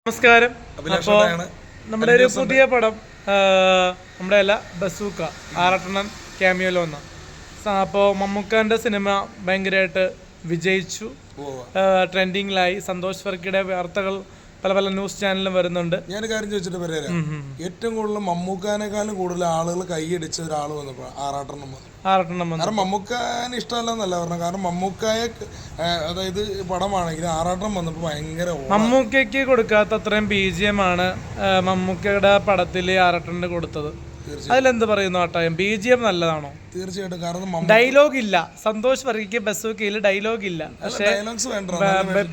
നമസ്കാരം. അപ്പോൾ നമ്മുടെ ഒരു പുതിയ പടം നമ്മുടെ അല്ല ബസൂക്ക ആറട്ടെണ്ണം ക്യാമിയോയിൽ വന്ന അപ്പോൾ മമ്മൂക്കാൻ്റെ സിനിമ ഭയങ്കരമായിട്ട് വിജയിച്ചു, ട്രെൻഡിങ്ങിലായി. സന്തോഷ് വർക്കിയുടെ വാർത്തകൾ പല പല ന്യൂസ് ചാനലിലും വരുന്നുണ്ട്. ഞാൻ കാര്യം ചോദിച്ചിട്ട് പറയാം, ഏറ്റവും കൂടുതൽ മമ്മൂക്കാനേക്കാളും കൂടുതൽ ആളുകൾ കൈയടിച്ച ഒരാൾ വന്നപ്പോൾ ആറാട്ടെണ്ണം വന്നു. കാരണം മമ്മൂക്കാനെ ഇഷ്ടമല്ലെന്നല്ല പറഞ്ഞത്, കാരണം മമ്മൂക്കായെ അതായത് പടമാണെങ്കിൽ ആറാട്ടെണ്ണം വന്നപ്പോൾ ഭയങ്കര മമ്മൂക്കയ്ക്ക് കൊടുക്കാത്ത അത്രയും BGM ആണ് മമ്മൂക്കയുടെ പടത്തിൽ ആറാട്ടെണ്ണം കൊടുത്തത്. അതിലെന്ത് പറയുന്നു ആട്ടായം? BGM നല്ലതാണോ? തീർച്ചയായിട്ടും. കാരണം ഡയലോഗ് ഇല്ല. സന്തോഷ് വർക്കിക്ക് ബസൂക്കയിൽ ഡയലോഗ് ഇല്ല, പക്ഷേ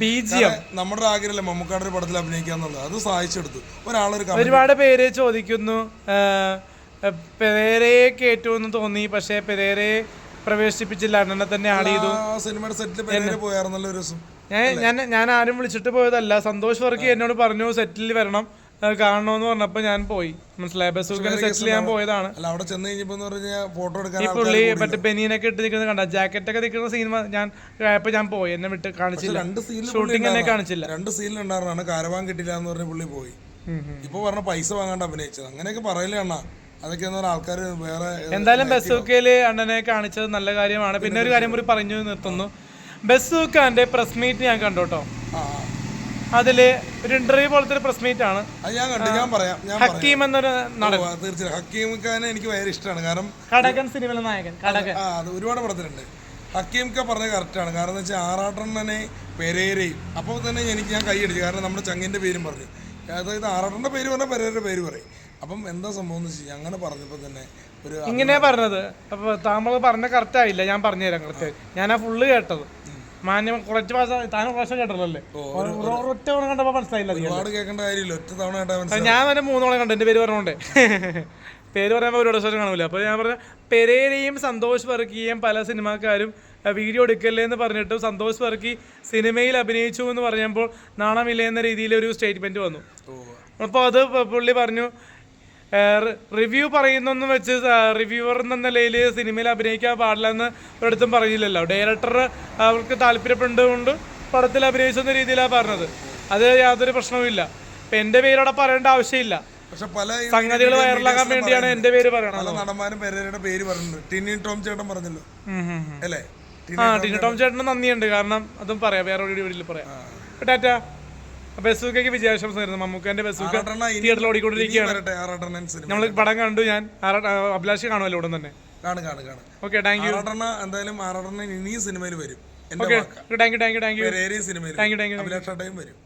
BGM നമ്മുടെ ആഗ്രഹമല്ലേ മമ്മൂക്കായുടെ പടത്തിൽ അഭിനയിക്കാന്നുള്ളത്, അത് സഹായിച്ചെടുത്തു. ഒരുപാട് പേര് ചോദിക്കുന്നു പെരേരയെ കേറ്റുമെന്ന് തോന്നി, പക്ഷേ പെരേരയെ പ്രവേശിപ്പിച്ചില്ല, അണ്ണനെ തന്നെ ആഡ് ചെയ്തു. സിനിമയുടെ സെറ്റിൽ പെരേര പോയായിരുന്നല്ലോ ഒരു ദിവസം. ഞാൻ ആരും വിളിച്ചിട്ട് പോയതല്ല. സന്തോഷ് വർക്കി എന്നോട് പറഞ്ഞു സെറ്റിൽ വരണം, കാണണമെന്ന് പറഞ്ഞപ്പോ ഞാൻ പോയി. മനസ്സിലായ? ബസൂക്കന്റെ സെറ്റിൽ ഞാൻ പോയതാണ്. അവിടെ ചെന്ന് ഫോട്ടോ എടുക്കാൻ ഈ പുള്ളി മറ്റേ ബനിയനൊക്കെ ഇട്ട് നിൽക്കുന്നത് കണ്ട, ജാക്കറ്റ് ഒക്കെ നിൽക്കുന്ന സിനിമ ഞാൻ പോയി, എന്നെ വിട്ട് കാണിച്ചില്ല. ഷൂട്ടിംഗ് എന്നെ കാണിച്ചില്ല. 2 സീനിലുണ്ടായിരുന്നാണ് കാരവാൻ കിട്ടില്ല എന്ന് പറഞ്ഞ പുള്ളി പോയി. ഇപ്പൊ പറഞ്ഞ പൈസ വാങ്ങാണ്ട് അഭിനയിച്ചത്, അങ്ങനെയൊക്കെ പറയില്ലേ അണ്ണാ. അതൊക്കെ ആൾക്കാർ വേറെ. എന്തായാലും ബസൂക്കയില് അണ്ണനെ കാണിച്ചത് നല്ല കാര്യമാണ്. പിന്നെ ഒരു കാര്യം കൂടി പറഞ്ഞു നിർത്തുന്നു. ബസൂക്കാന്റെ പ്രസ് മീറ്റ് ഞാൻ കണ്ടോട്ടോ. അതില് ഒരു ഇന്റർവ്യൂ പോലത്തെ ഒരു പ്രസ് മീറ്റ് ആണ്. ഹക്കീം എന്നൊരു നടൻ. തീർച്ചയായും ഹക്കീം ഖാനെ എനിക്ക് ഭയങ്കര ഇഷ്ടമാണ്. കാരണം കടകൻ സിനിമയിലെ നായകൻ അത് ഒരുപാട് പടത്തിലുണ്ട്. ഹക്കീം ഖാൻ പറഞ്ഞ കറക്റ്റാണ്. കാരണം എന്ന് വെച്ചാൽ ആറാട്ടെണ്ണനെ പെരേരയും അപ്പോൾ തന്നെ ഞാൻ കൈയടിച്ചു. കാരണം നമ്മുടെ ചങ്ങിന്റെ പേരും പറഞ്ഞു, അതായത് ആറാട്ടെണ്ണന്റെ പേര് പറഞ്ഞാൽ പെരേരയുടെ പേര് പറയും. അപ്പം എന്താ സംഭവം എന്ന് വെച്ചാൽ അങ്ങനെ പറഞ്ഞപ്പോൾ തന്നെ ഒരു ഇങ്ങനെയാ പറഞ്ഞത്. അപ്പൊ താങ്കൾ പറഞ്ഞ കറക്റ്റ് ആയില്ല, ഞാൻ പറഞ്ഞുതരാം കറക്റ്റ്. ഞാൻ ആ ഫുള്ള് കേട്ടത് മാന്യം കുറച്ച് താനും പ്രാവശ്യം കേട്ടല്ലോ അല്ലേ? ഒറ്റ തവണ കണ്ടപ്പോ മനസ്സിലായില്ല. ഒരുപാട് കേൾക്കേണ്ട കാര്യമില്ല, ഒറ്റ തവണ ഞാൻ തന്നെ 3 തവണ കണ്ടു. എന്റെ പേര് പറഞ്ഞോണ്ടേ പേര് പറയുമ്പോൾ ഒരുപാട് ദിവസം കാണൂല. അപ്പോൾ ഞാൻ പറഞ്ഞ പെരേരയും സന്തോഷ് വർക്കിയും പല സിനിമാക്കാരും വീഡിയോ എടുക്കല്ലേ എന്ന് പറഞ്ഞിട്ട് സന്തോഷ് വർക്കി സിനിമയിൽ അഭിനയിച്ചു എന്ന് പറഞ്ഞപ്പോൾ നാണമില്ല എന്ന രീതിയിൽ ഒരു സ്റ്റേറ്റ്മെന്റ് വന്നു. അപ്പോൾ അത് പുള്ളി പറഞ്ഞു, റിവ്യൂ പറയുന്നെന്ന് വെച്ച് റിവ്യൂവർ എന്ന നിലയിൽ സിനിമയിൽ അഭിനയിക്കാൻ പാടില്ല എന്ന് ഒരിടത്തും പറഞ്ഞില്ലല്ലോ. ഡയറക്ടർ അവർക്ക് താല്പര്യപ്പെടുന്നതുകൊണ്ട് പടത്തിൽ അഭിനയിച്ചെന്ന രീതിയിലാണ് പറഞ്ഞത്. അത് യാതൊരു പ്രശ്നവുമില്ല. ഇപ്പം എൻ്റെ പേരോടെ പറയേണ്ട ആവശ്യമില്ല. സംഗതികൾ വൈറലാകാൻ വേണ്ടിയാണ് എൻ്റെ പേര് പറയണത്. നടന്മാരും പെരേരയുടെ പേര് പറഞ്ഞിട്ടുണ്ട്. ടിനി ടോം ചേട്ടൻ പറഞ്ഞല്ലോ അല്ലേ? ടിനി ടോം ചേട്ടന് നന്ദിയുണ്ട്. കാരണം അതും പറയാം, വേറെ ഒരു വീട്ടിൽ പറയാം. ടാറ്റ. ബസൂക്കയ്ക്ക് വിജയാശംസ നേരുന്നു. മമ്മൂക്കാന്റെ ബസൂക്ക തിയേറ്ററിൽ ഓടിക്കൊണ്ടിരിക്കുകയാണ്. നമ്മൾ പടം കണ്ടു. ഞാൻ അഭിലാഷ് കാണുമല്ലോ ഉടൻ തന്നെ. Okay, thank you. എന്തായാലും ആറാട്ടെണ്ണൻ ഇനിയും സിനിമയിൽ വരും. Thank you. സിനിമയിൽ വരും.